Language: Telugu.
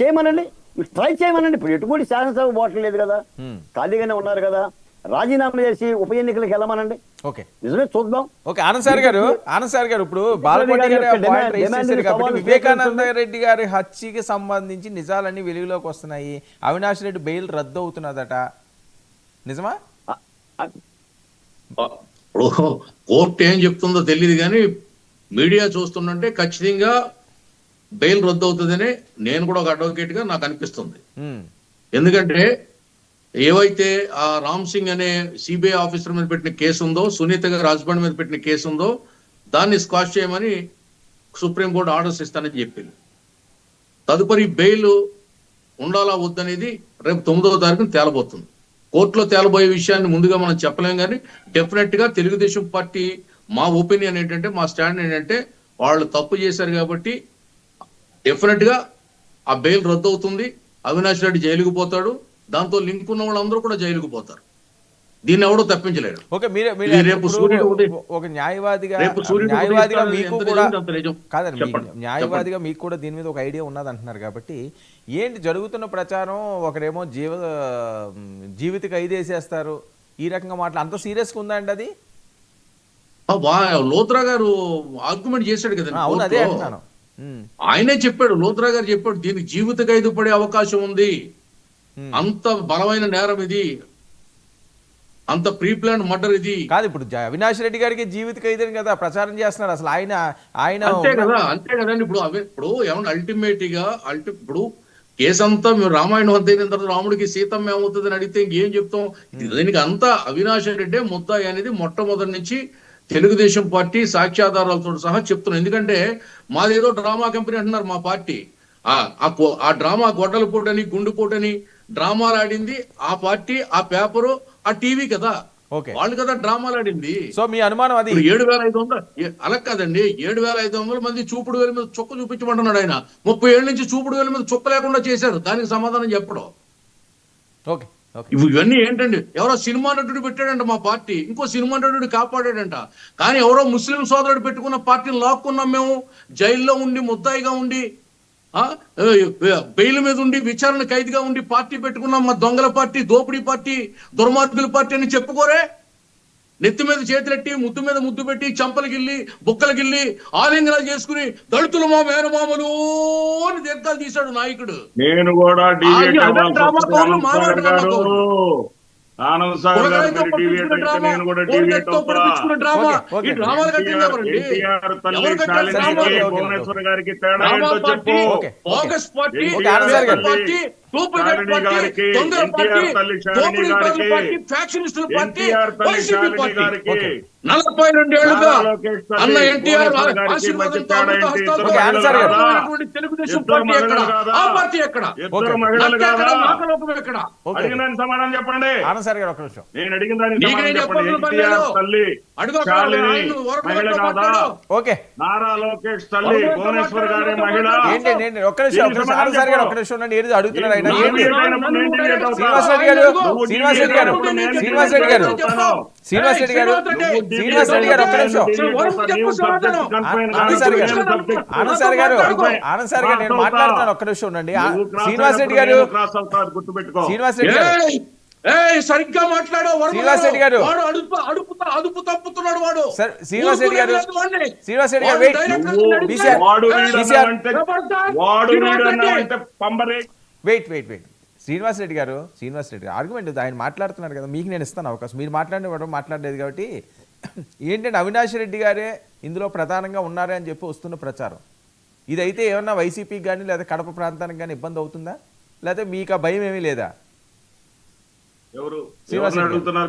చేయమనండి, మీరు ట్రై చేయమనండి. ఇప్పుడు ఎటువంటి శాసనసభ ఓట్లు లేదు కదా, ఖాళీగానే ఉన్నారు కదా, రాజీనామా చేసి ఉప ఎన్నికలకు వెళ్ళమనండి. ఓకే, నిజమే, చూద్దాం. ఓకే. ఆనంద్ సార్ గారు ఇప్పుడు బాలకోటి గారు పాయింట్ రైజ్ చేశారు కాబట్టి వివేకానంద రెడ్డి గారి హత్యకి సంబంధించి నిజాలన్నీ వెలుగులోకి వస్తున్నాయి. అవినాష్ రెడ్డి బెయిల్ రద్దు అవుతున్నదట, నిజమా? ఇప్పుడు కోర్టు ఏం చెప్తుందో తెలియదు కానీ మీడియా చూస్తుంటే ఖచ్చితంగా బెయిల్ రద్దు అవుతుందని నేను కూడా ఒక అడ్వకేట్ గా నాకు అనిపిస్తుంది. ఎందుకంటే ఏవైతే ఆ రామ్ సింగ్ అనే సిబిఐ ఆఫీసర్ మీద పెట్టిన కేసు ఉందో, సునీత గారి హస్బెండ్ మీద పెట్టిన కేసు ఉందో, దాన్ని స్క్వాష్ చేయమని సుప్రీంకోర్టు ఆర్డర్స్ ఇస్తానని చెప్పింది. తదుపరి బెయిల్ ఉండాలా వద్దనేది రేపు 9వ తారీఖున తేలబోతుంది. కోర్టులో తేలబోయే విషయాన్ని ముందుగా మనం చెప్పలేం, కానీ డెఫినెట్ గా తెలుగుదేశం పార్టీ మా ఒపీనియన్ ఏంటంటే, మా స్టాండ్ ఏంటంటే, వాళ్ళు తప్పు చేశారు కాబట్టి డెఫినెట్ గా ఆ బెయిల్ రద్దు అవుతుంది. అవినాష్ రెడ్డి జైలుకు పోతాడు, దాంతో లింక్ ఉన్న వాళ్ళందరూ కూడా జైలుకు పోతారు. దీన్ని ఎవడో తప్పించలేడు. ఓకే, రేపు సూర్యుడు ఒక న్యాయవాదిగా మీకు కూడా కాదండి, న్యాయవాదిగా మీకు కూడా దీని మీద ఒక ఐడియా ఉన్నది అంటున్నారు కాబట్టి, ఏంటి జరుగుతున్న ప్రచారం? ఒకరేమో జీవిత ఖైదు వేసేస్తారు, ఈ రకంగా మాటలు అంత సీరియస్గా ఉందా అండి అది? లోత్రా గారు ఆర్గ్యుమెంట్ చేశాడు కదా, అవును, అదే అంటున్నాను. ఆయనే చెప్పాడు, లోత్రా గారు చెప్పాడు, దీనికి జీవిత ఖైదు పడే అవకాశం ఉంది, అంత బలమైన నేరం ఇది, అంత ప్రీ ప్లాన్ మర్డర్ ఇది. కాదు, ఇప్పుడు అవినాష్ రెడ్డి గారికి జీవిత ఖైదు కదా ప్రచారం చేస్తున్నారు అసలు ఆయన అంతే కదండి. ఇప్పుడు ఏమన్నా అల్టిమేట్ గా ఇప్పుడు కేసు అంతా మేము రామాయణం అంత అయిన తర్వాత రాముడికి సీతమ్మ ఏమవుతుంది అని అడిగితే ఇంకేం చెప్తాం? దీనికి అంతా అవినాష్ రెడ్డి ముద్దాయి అనేది మొట్టమొదటి నుంచి తెలుగుదేశం పార్టీ సాక్ష్యాధారాలతో సహా చెప్తున్నాం. ఎందుకంటే మాదేదో డ్రామా కంపెనీ అంటున్నారు మా పార్టీ. ఆ డ్రామా గొడ్డల పోటని గుండు పోటని డ్రామాలు ఆడింది ఆ పార్టీ, ఆ పేపరు, ఆ టీవీ కదా, వాళ్ళు కదా డ్రామాలు ఆడింది. సో మీ అనుమానం అది 7,500 అలా కాదండి, 7,500 మంది చూపుడు వేల మీద చుక్క చూపించమంటున్నాడు ఆయన. 30 ఏళ్ళ నుంచి చూపుడు వేల మీద చుక్క లేకుండా చేశారు, దానికి సమాధానం చెప్పడం. ఇవన్నీ ఏంటండి? ఎవరో సినిమా నటుడు పెట్టాడంట మా పార్టీ, ఇంకో సినిమా నటుడు కాపాడాడంట. కానీ ఎవరో ముస్లిం సోదరుడు పెట్టుకున్న పార్టీని లాక్కున్నాం మేము, జైల్లో ఉండి ముద్దాయిగా ఉండి, బెయిల్ మీద ఉండి విచారణ ఖైదుగా ఉండి పార్టీ పెట్టుకున్నాం. మా దొంగల పార్టీ, దోపిడీ పార్టీ, దుర్మార్గుల పార్టీ అని చెప్పుకోరే? నెత్తి మీద చేతులెట్టి, ముద్దు మీద ముద్దు పెట్టి, చంపలు గిల్లి, బుక్కలు గిల్లి, ఆలింగనాలు చేసుకుని దళితులు మా మేనమామలు అని దీర్ఘాలు తీశాడు నాయకుడు. నేను కూడా భువనేశ్వర్ గారికి తేడా ఏంటో చెప్పు. నలభై 42 ఏళ్లుగా అన్న ఎన్టీఆర్ తెలుగుదేశం పార్టీ ఎక్కడ, ఆ పార్టీ ఎక్కడ? సమాధానం చెప్పండి. నేను అడిగిన నారా లోకేష్ తల్లి భువనేశ్వర్ గారి మహిళ. శ్రీనివాస్ రెడ్డి గారు నేను మాట్లాడుతున్నాను, ఒక్క నిమిషం ఉండండి. శ్రీనివాస్ రెడ్డి గారు సరిగ్గా మాట్లాడావు. శ్రీనివాస్ రెడ్డి గారు అదుపు తప్పుతున్నాడు వాడు. శ్రీనివాస్ రెడ్డి గారు వెయిట్ శ్రీనివాస్ రెడ్డి గారు ఆర్గ్యుమెంట్ ఆయన మాట్లాడుతున్నారు కదా, మీకు నేను ఇస్తాను అవకాశం. మీరు మాట్లాడలేదు కాబట్టి ఏంటంటే అవినాష్ రెడ్డి గారే ఇందులో ప్రధానంగా ఉన్నారే అని చెప్పి వస్తున్న ప్రచారం, ఇదైతే ఏమన్నా వైసీపీకి కానీ లేదా కడప ప్రాంతానికి కానీ ఇబ్బంది అవుతుందా, లేకపోతే మీకు ఆ భయం ఏమీ లేదా? శ్రీనివాస్ అడుగుతున్నారు.